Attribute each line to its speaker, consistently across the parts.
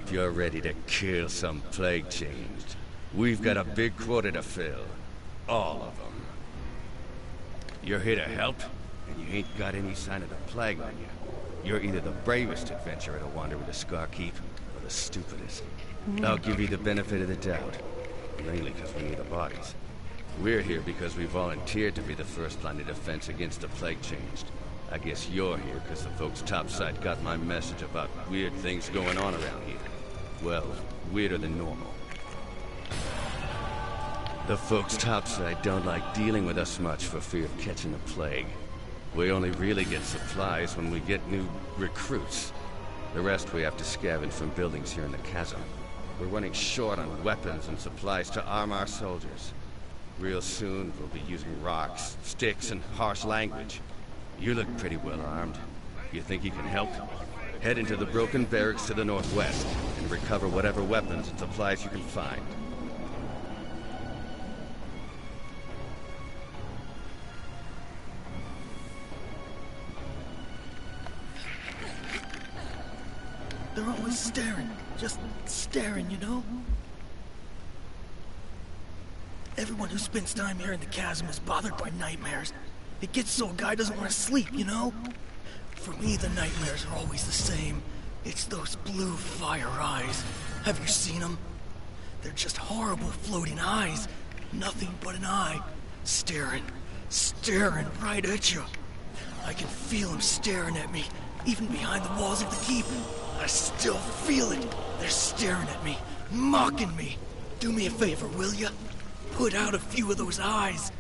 Speaker 1: hope you're ready to kill some plague changed. We've got a big quota to fill. All of them. You're here to help, and you ain't got any sign of the plague on you. You're either the bravest adventurer to wander into Scarkeep, or the stupidest. I'll give you the benefit of the doubt. Mainly because we need the bodies. We're here because we volunteered to be the first line of defense against the plague changed. I guess you're here because the folks topside got my message about weird things going on around here. Well, weirder than normal. The folks topside don't like dealing with us much for fear of catching the plague. We only really get supplies when we get new recruits. The rest we have to scavenge from buildings here in the chasm. We're running short on weapons and supplies to arm our soldiers. Real soon, we'll be using rocks, sticks, and harsh language. You look pretty well armed. You think you can help? Head into the broken barracks to the northwest and recover whatever weapons and supplies you can find.
Speaker 2: They're always staring. Just staring, you know? Everyone who spends time here in the chasm is bothered by nightmares. It gets so a guy doesn't want to sleep, you know? For me, the nightmares are always the same. It's those blue fire eyes. Have you seen them? They're just horrible floating eyes. Nothing but an eye. Staring right at you. I can feel them staring at me, even behind the walls of the keep. I still feel it. They're staring at me, mocking me. Do me a favor, will ya? Put out a few of those eyes.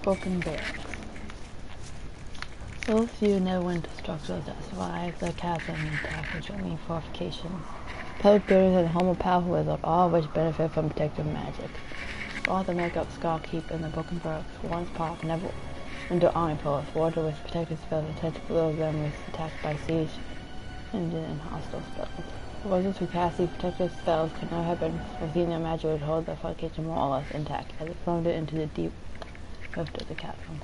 Speaker 3: Broken barracks. So few Neverwinter structures that survive the chasm intact with only fortifications. Public buildings and the home of powerful wizards, all of which benefit from protective magic. All that make up Scarkeep and the Broken Barracks, once part of Neverwinter army post, water with protective spells intended to blow them with attacked by siege engine and hostile spells. Wizards who cast these protective spells could not have been foreseen their magic would hold the fortification more or less intact as it plundered into the deep rift of the chasm.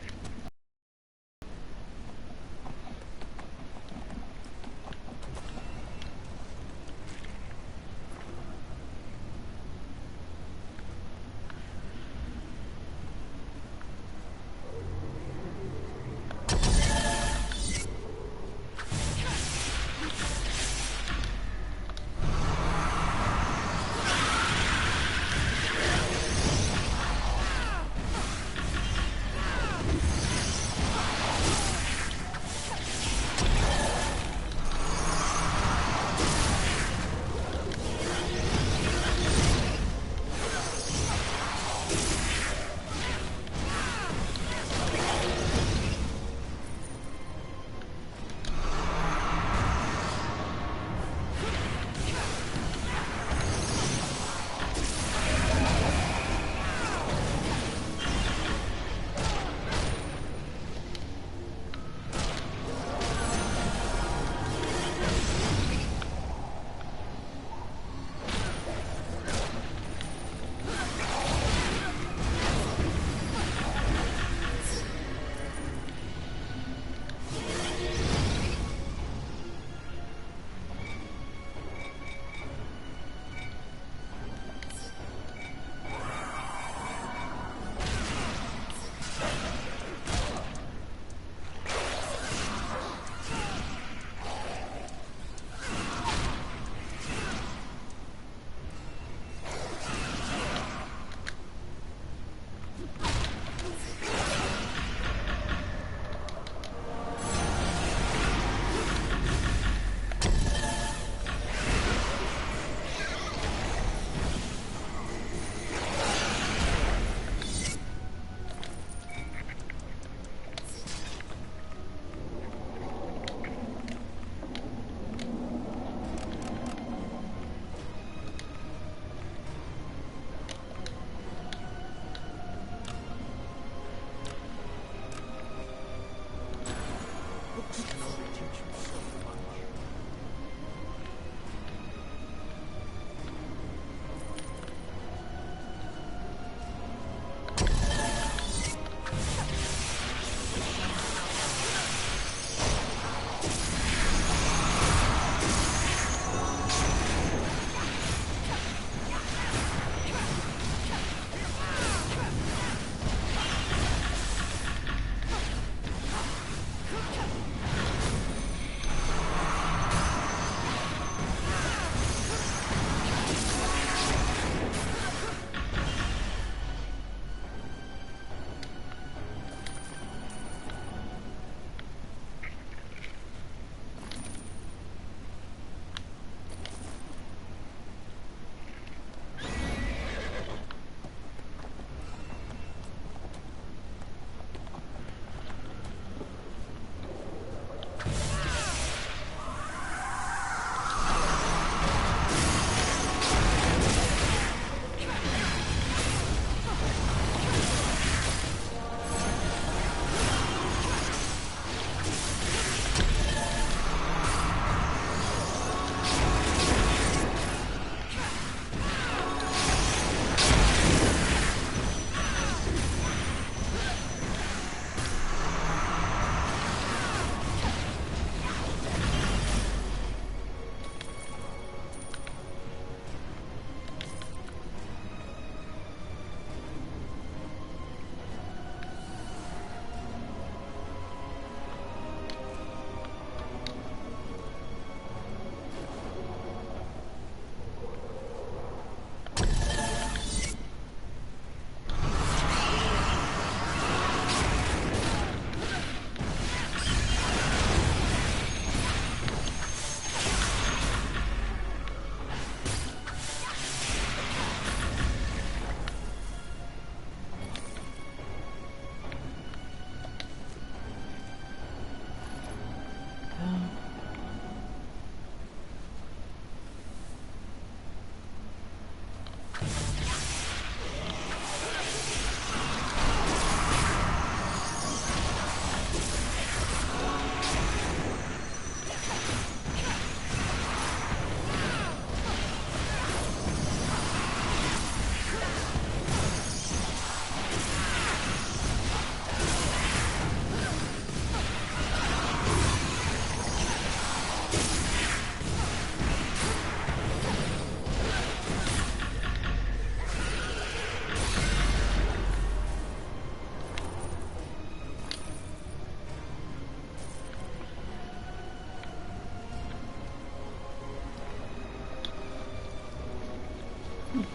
Speaker 3: Okay.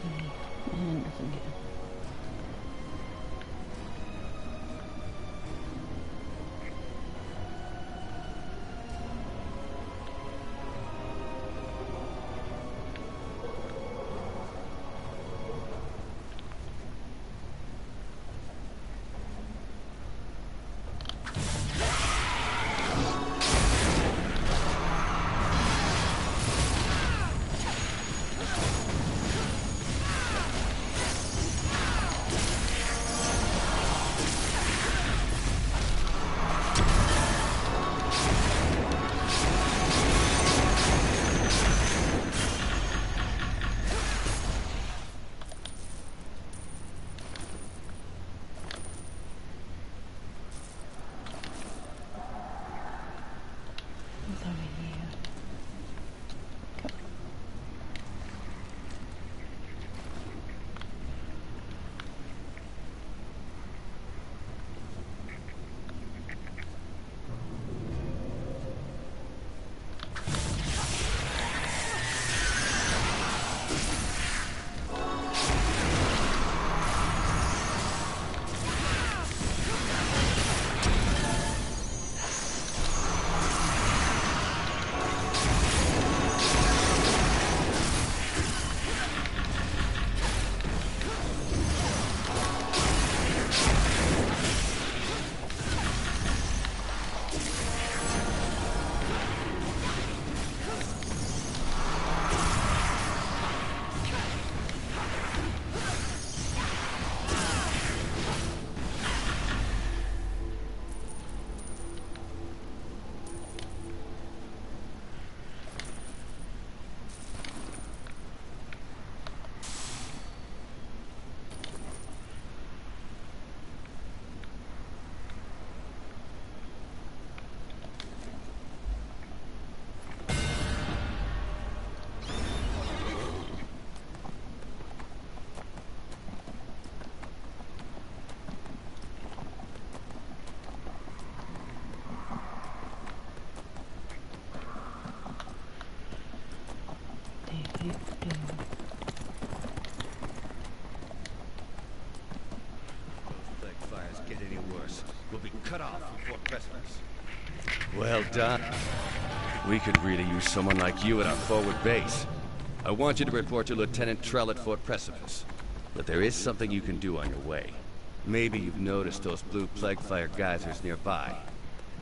Speaker 3: And this again. It's over here. Go.
Speaker 1: Plague fires get any worse, we'll be cut off from Fort Precipice. Well done. We could really use someone like you at our forward base. I want you to report to Lieutenant Trell at Fort Precipice. But there is something you can do on your way. Maybe you've noticed those blue plague fire geysers nearby.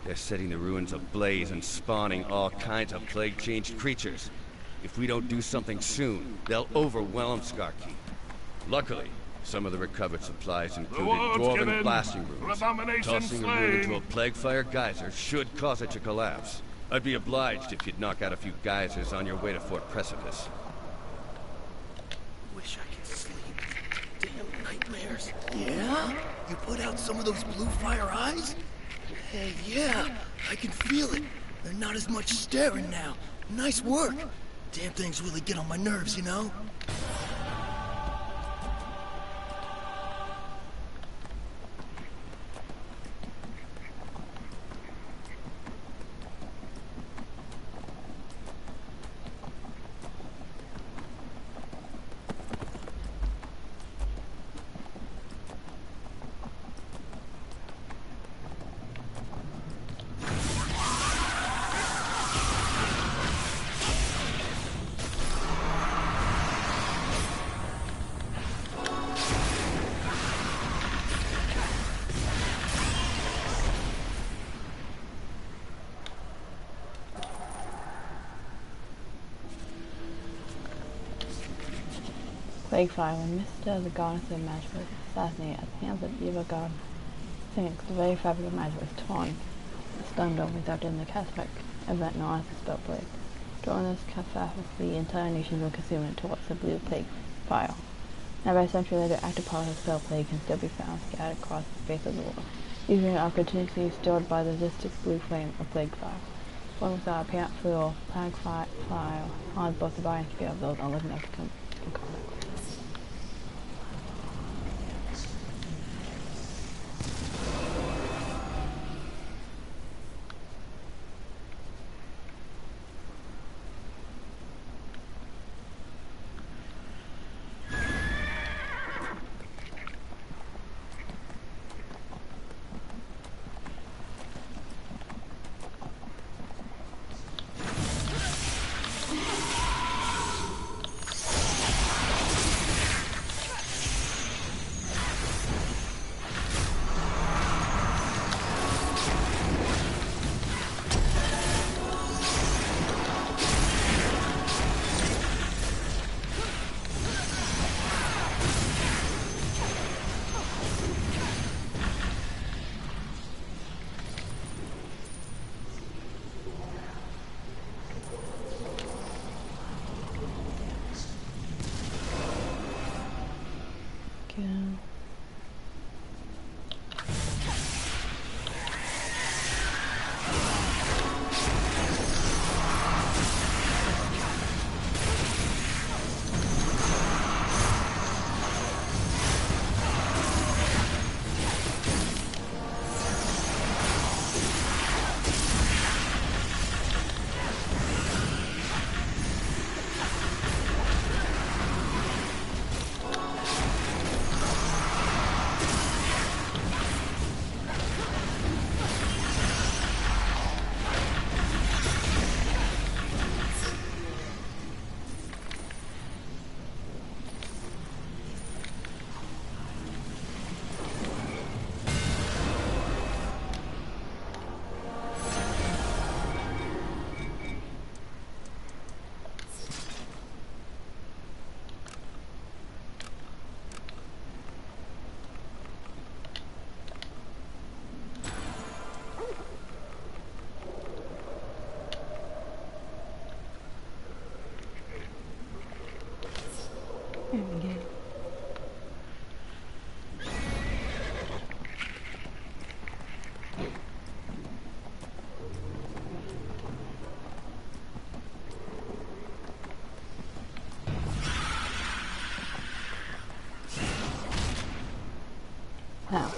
Speaker 1: They're setting the ruins ablaze and spawning all kinds of plague-changed creatures. If we don't do something soon, they'll overwhelm Skarkeep. Luckily, some of the recovered supplies included dwarven blasting runes. Tossing a rune into a plague fire geyser should cause it to collapse. I'd be obliged if you'd knock out a few geysers on your way to Fort Precipice.
Speaker 2: Wish I could sleep. Damn nightmares. Yeah? You put out some of those blue fire eyes? Hey, yeah, I can feel it. They're not as much staring now. Nice work. Damn things really get on my nerves, you know?
Speaker 3: Plague fire. When Mr. the goddess of magic was assassinated at the hands of evil god Phoenix, the very fabric of magic was torn, stunned or resulted in the catastrophic event known as the Spell Plague. During this catastrophe, the entire nation was consumed towards the blue plague fire. Never a century later, active parts of the Spell Plague can still be found scattered across the face of the world. These are continuously stored by the resistant blue flame of plague fire. One without apparent fuel, plague fire haunts both the body and spirit of those unliving enough to come in contact with. Thank you. There we go. Now.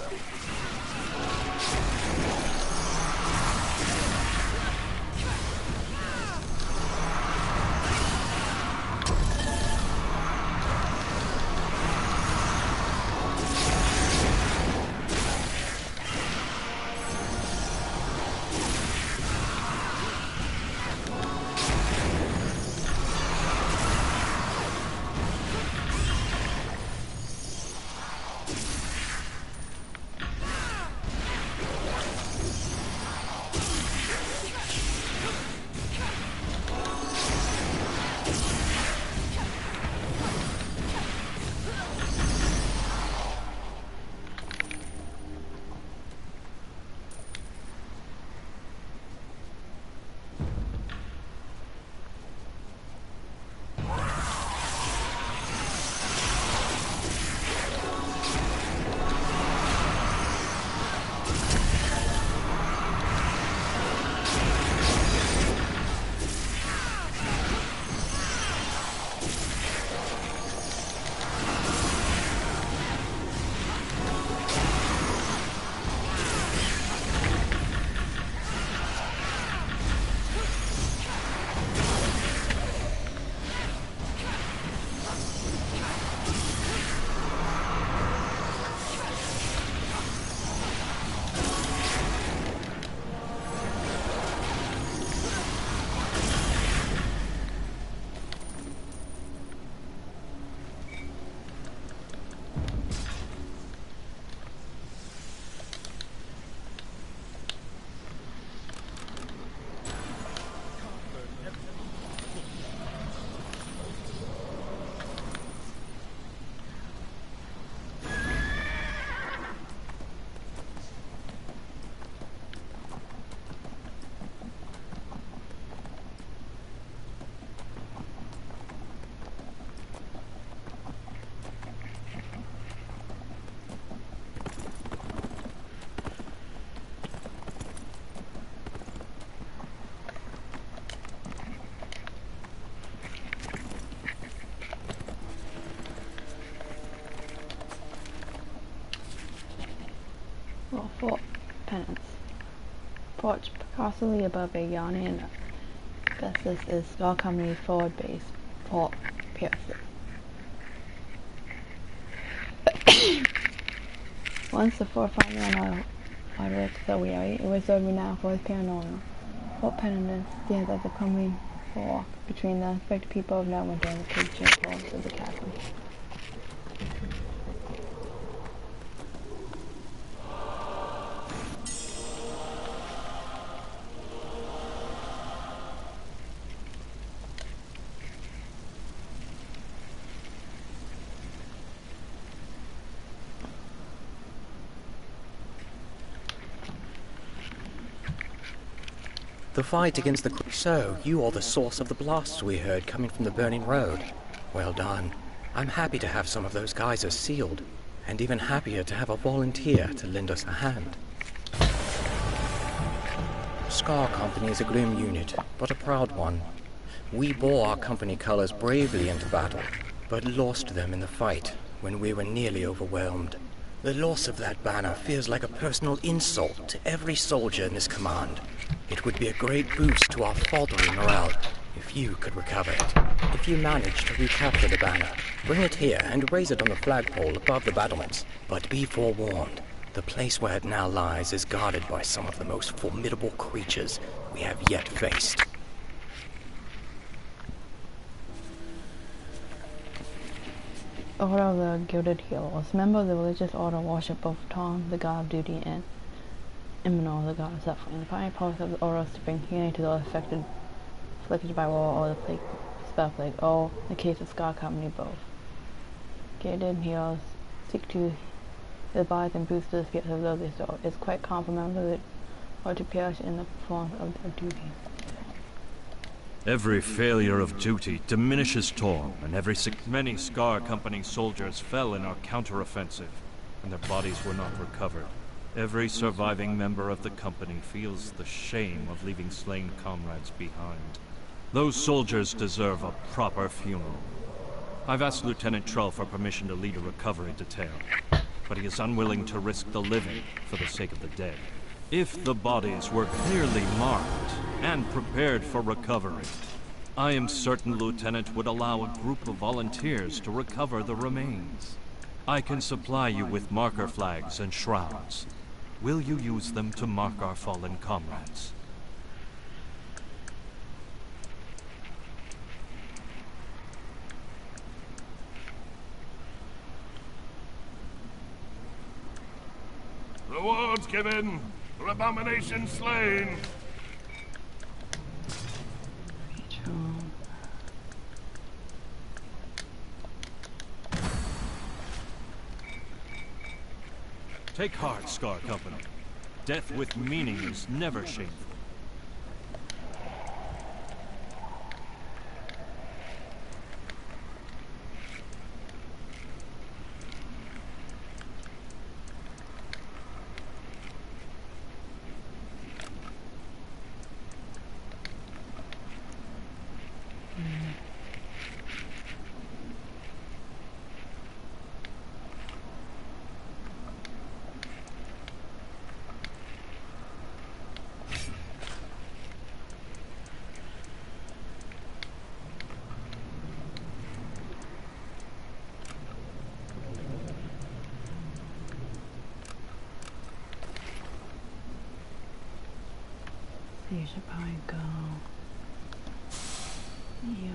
Speaker 3: Well, Fort Penance. Perched precariously above a yawning abyssus is Skull Company's forward base, Fort Pierce. Once the fort finally moderate to the weary, it was so renowned for its paranormal. Fort Penance stands as a company fork between the unexpected people of Neverwinter and the patient force of the chasm.
Speaker 4: The fight against the... So, you are the source of the blasts we heard coming from the burning road. Well done. I'm happy to have some of those geysers sealed. and even happier to have a volunteer to lend us a hand. Scar Company is a grim unit, but a proud one. We bore our company colors bravely into battle, but lost them in the fight when we were nearly overwhelmed. The loss of that banner feels like a personal insult to every soldier in this command. It would be a great boost to our faltering morale if you could recover it. If you manage to recapture the banner, bring it here and raise it on the flagpole above the battlements. But be forewarned, the place where it now lies is guarded by some of the most formidable creatures we have yet faced.
Speaker 3: Order of the Gilded Heroes. Member of the religious order worship both Tom, the god of duty, and Imanol, the god of suffering. The primary purpose of the order is to bring healing to those afflicted by war or the spell plague, or, in the case of Scar Company, both. Gilded Heroes seek to the bodies and boost the spirits of those they serve. It's quite complimentary or to perish in the performance of their duty.
Speaker 5: Every failure of duty diminishes Torm, and many Scar Company soldiers fell in our counteroffensive, and their bodies were not recovered. Every surviving member of the company feels the shame of leaving slain comrades behind. Those soldiers deserve a proper funeral. I've asked Lieutenant Trull for permission to lead a recovery detail, but he is unwilling to risk the living for the sake of the dead. If the bodies were clearly marked and prepared for recovery, I am certain Lieutenant would allow a group of volunteers to recover the remains. I can supply you with marker flags and shrouds. Will you use them to mark our fallen comrades?
Speaker 6: Rewards given for abomination slain.
Speaker 5: Take heart, Scar Company. Death with meaning is never shameful.
Speaker 3: You should probably go. Yeah.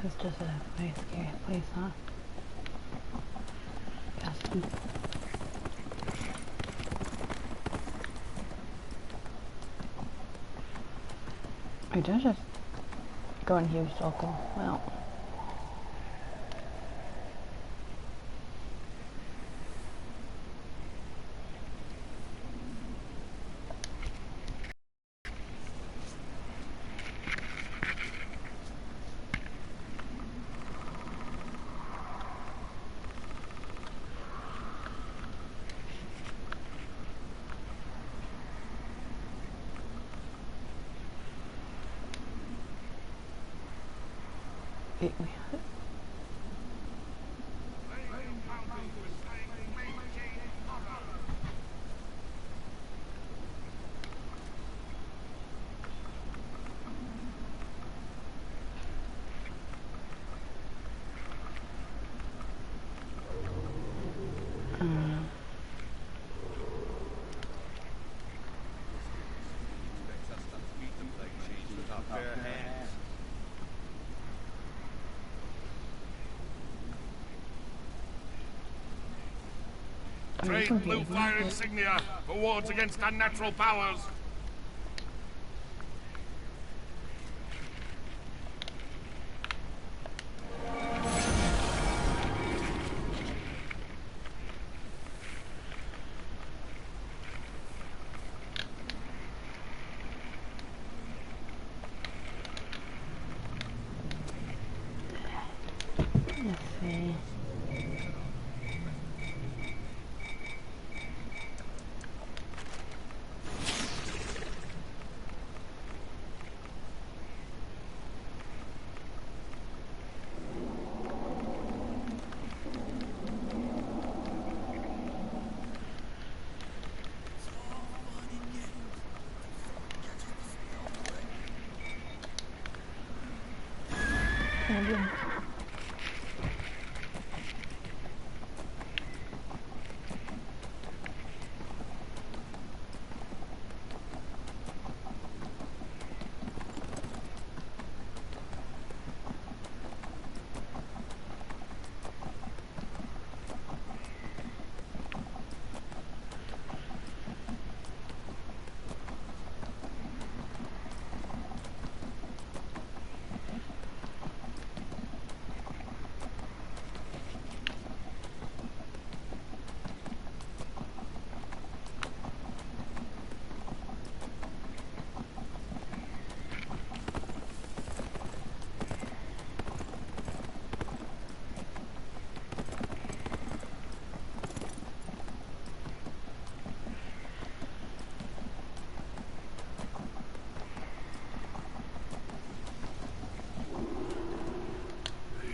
Speaker 3: It's just a very scary place, huh? Just I just go in here circle. Well.
Speaker 6: Trade blue fire insignia for wards against unnatural powers.
Speaker 3: Let's see.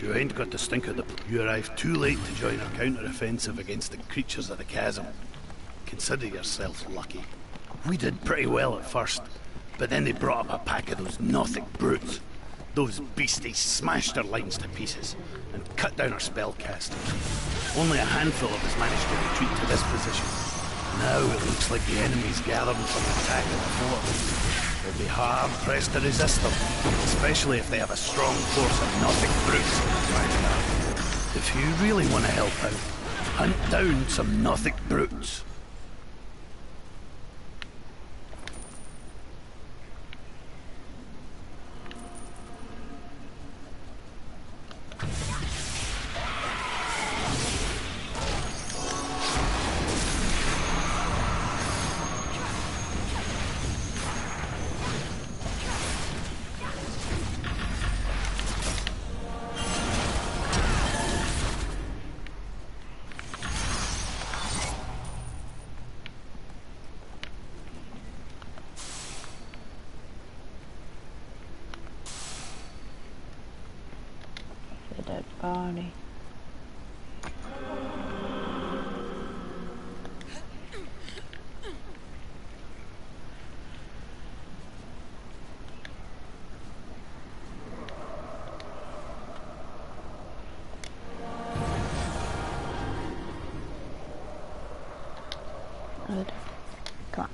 Speaker 7: You ain't got the stink of the... You arrived too late to join our counter-offensive against the creatures of the chasm. Consider yourselves lucky. We did pretty well at first, but then they brought up a pack of those Nothic brutes. Those beasties smashed our lines to pieces and cut down our spellcasters. Only a handful of us managed to retreat to this position. Now it looks like the enemy's gathering some attack at the fort. We'll be hard-pressed to resist them, especially if they have a strong force of Nothic brutes. If you really want to help out, hunt down some Nothic brutes.
Speaker 3: Dead body. Good. Come on.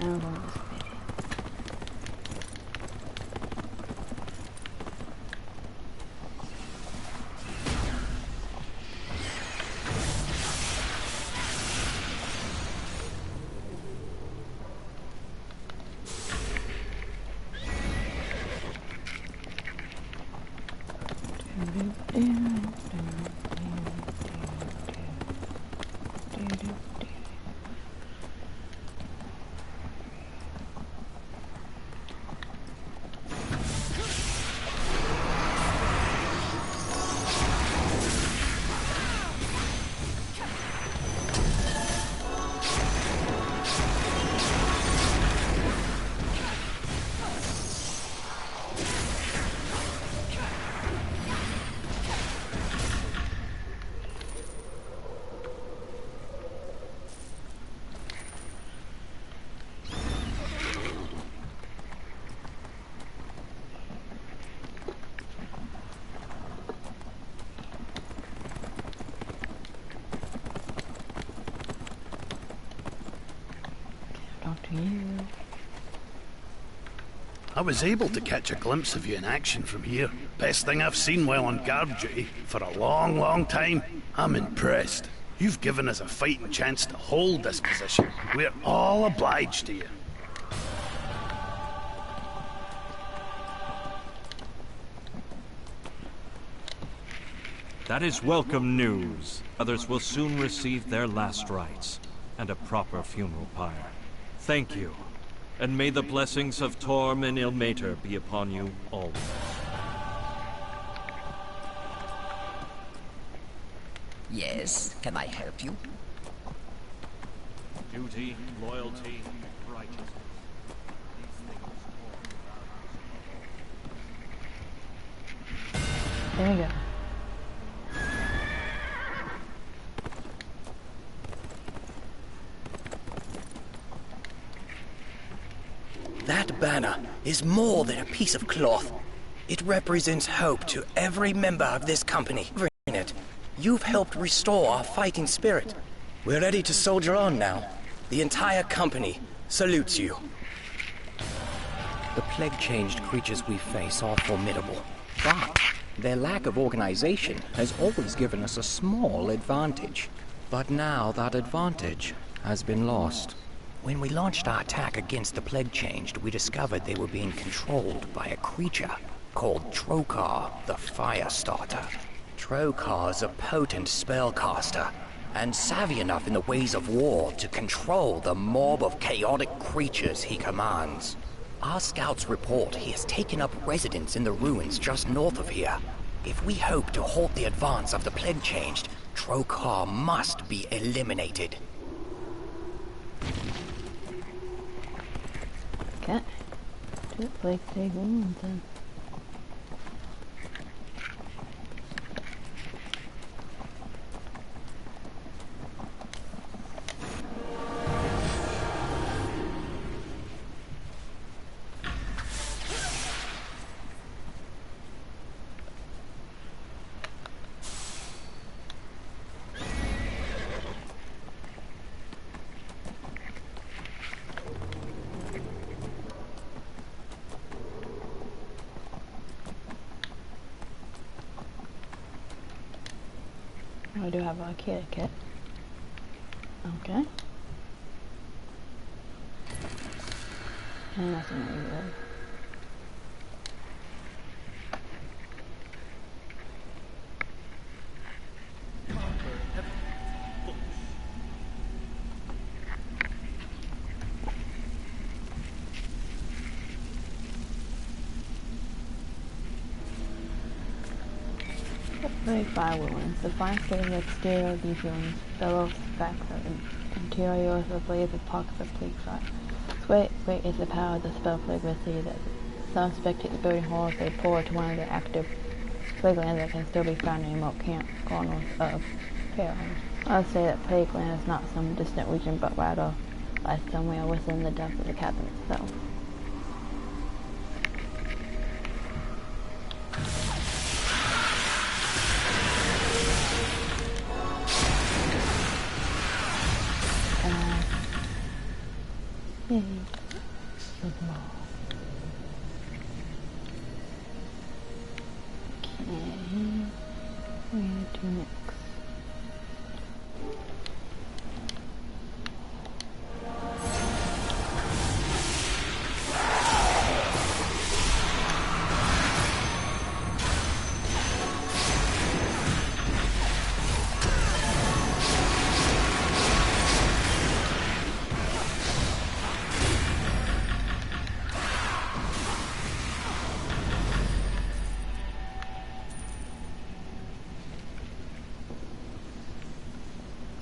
Speaker 3: I'm going this way. Talk to you.
Speaker 7: I was able to catch a glimpse of you in action from here. Best thing I've seen while on guard duty for a long, long time. I'm impressed. You've given us a fighting chance to hold this position. We're all obliged to you.
Speaker 5: That is welcome news. Others will soon receive their last rites, and a proper funeral pyre. Thank you, and may the blessings of Torm and Ilmater be upon you always.
Speaker 8: Yes, can I help you?
Speaker 5: Duty, loyalty, righteousness.
Speaker 3: There we go.
Speaker 4: That banner is more than a piece of cloth. It represents hope to every member of this company. In it, you've helped restore our fighting spirit. We're ready to soldier on now. The entire company salutes you.
Speaker 9: The plague-changed creatures we face are formidable, but their lack of organization has always given us a small advantage.
Speaker 4: But now that advantage has been lost.
Speaker 9: When we launched our attack against the plague-changed, we discovered they were being controlled by a creature called Trokar, the Firestarter. Trokar's a potent spellcaster, and savvy enough in the ways of war to control the mob of chaotic creatures he commands. Our scouts report he has taken up residence in the ruins just north of here. If we hope to halt the advance of the plague-changed, Trokar must be eliminated.
Speaker 3: it plague take wounds then? I do have a kit. Okay. And that's not really good. Very fire wounds. The fire spread the exterior of these wounds, bellows back the interior of the blaze of pockets of plague fire. Great is the power of the spell plague receives that some spectate the burning horrors they pour to one of the active plague lands that can still be found in remote camp corners of Fairhome. I would say that plague land is not some distant region, but rather lies somewhere within the depths of the chasm itself.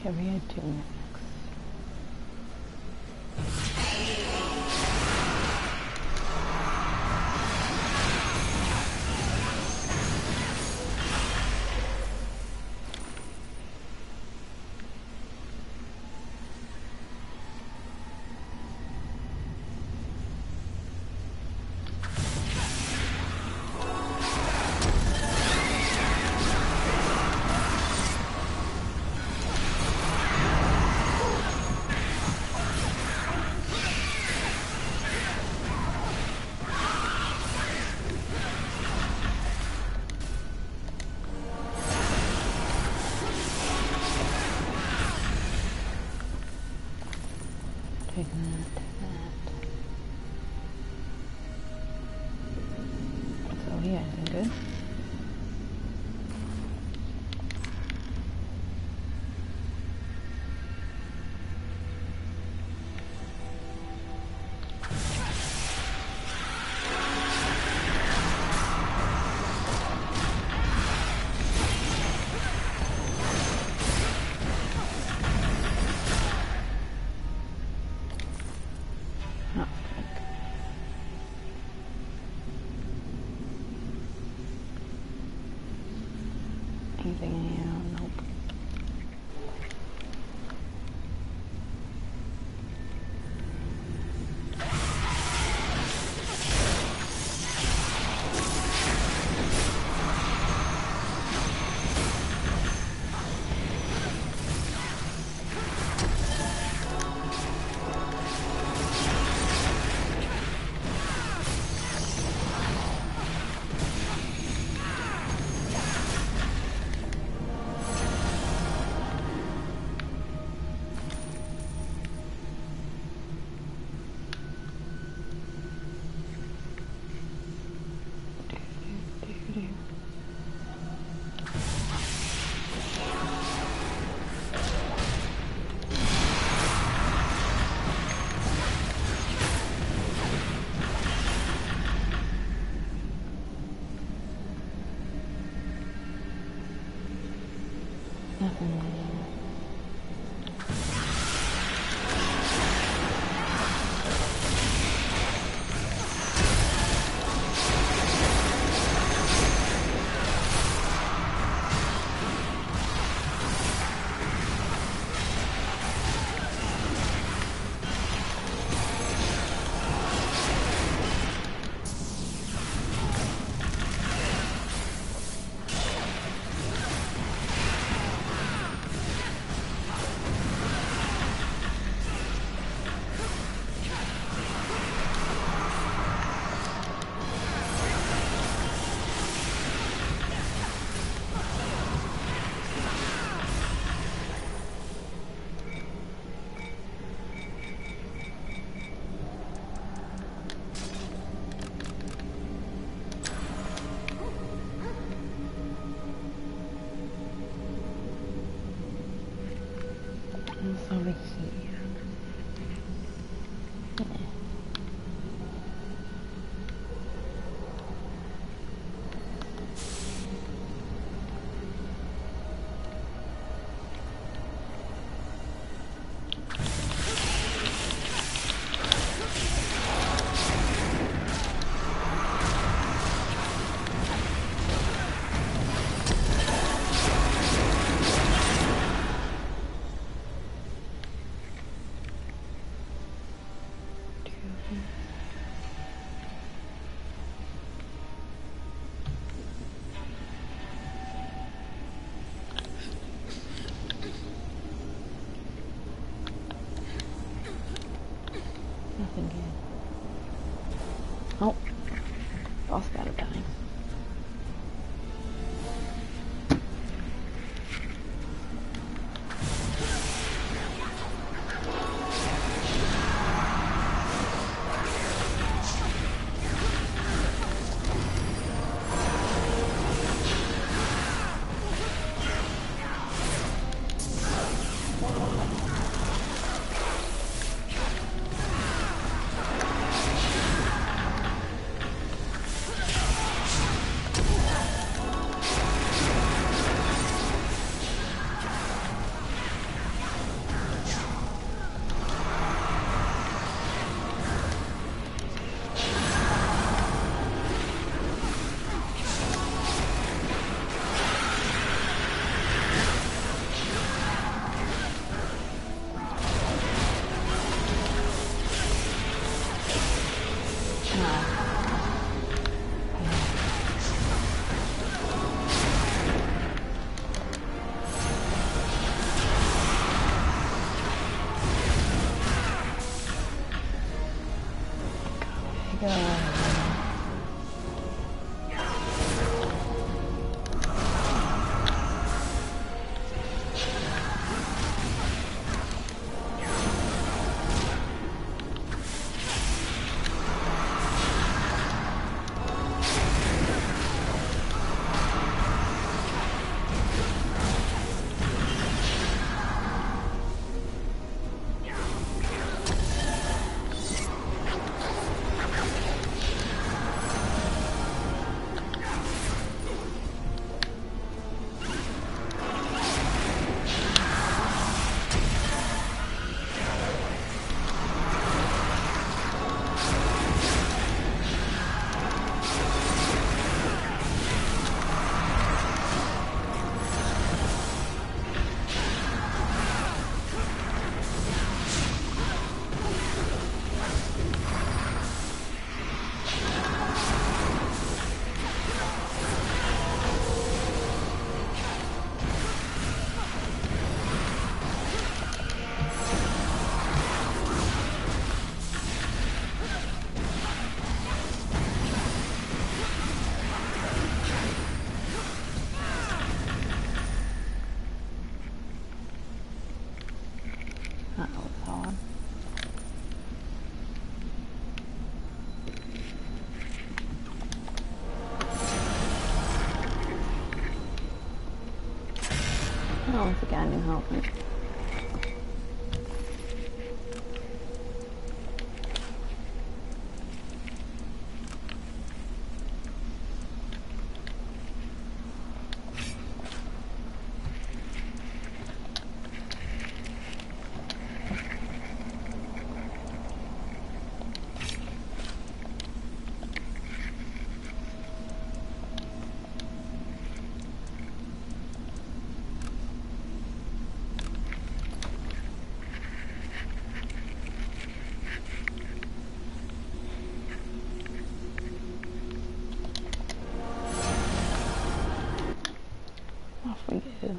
Speaker 3: Okay, we had 2 next. Take that. So here, anything good? Anything in here? Nope. Nothing. Frostbite dying. Once again, you help me. Off we go.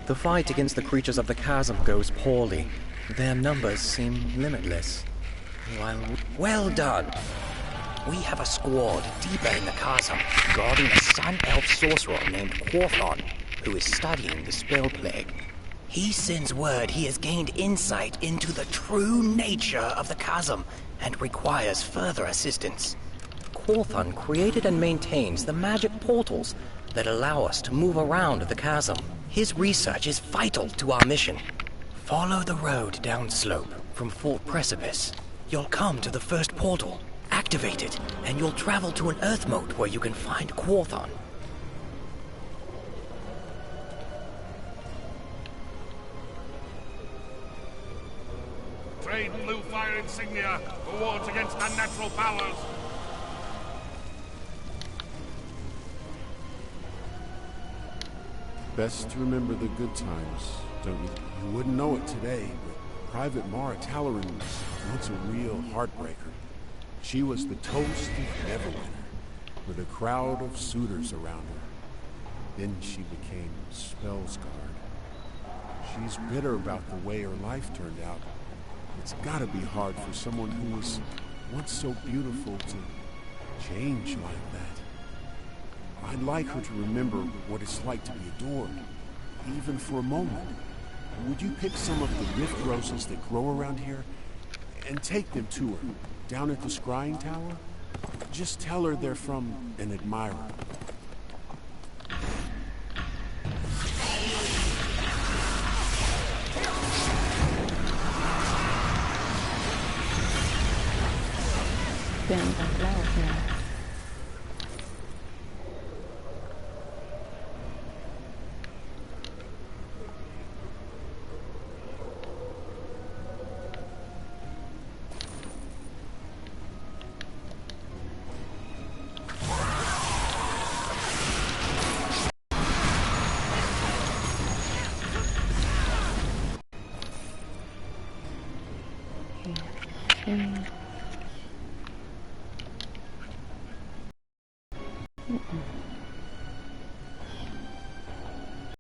Speaker 4: The fight against the creatures of the chasm goes poorly. Their numbers seem limitless. Well done! We have a squad deeper in the chasm, guarding a Sun Elf sorcerer named Quorthon, who is studying the spell plague. He sends word he has gained insight into the true nature of the chasm and requires further assistance. Quorthon created and maintains the magic portals that allow us to move around the chasm. His research is vital to our mission. Follow the road downslope from Fort Precipice. You'll come to the first portal. Activate it, and you'll travel to an earth moat where you can find Quorthon.
Speaker 6: Trade blue fire insignia for wards against unnatural powers.
Speaker 10: Best to remember the good times, don't you? You wouldn't know it today, but Private Mara Talaran was once a real heartbreaker. She was the toast of Neverwinter, with a crowd of suitors around her. Then she became spell-scarred. She's bitter about the way her life turned out. It's gotta be hard for someone who was once so beautiful to change like that. I'd like her to remember what it's like to be adored, even for a moment. Would you pick some of the rift roses that grow around here and take them to her, down at the scrying tower? Just tell her they're from an admirer.
Speaker 3: Been a flowers now. Mm-mm.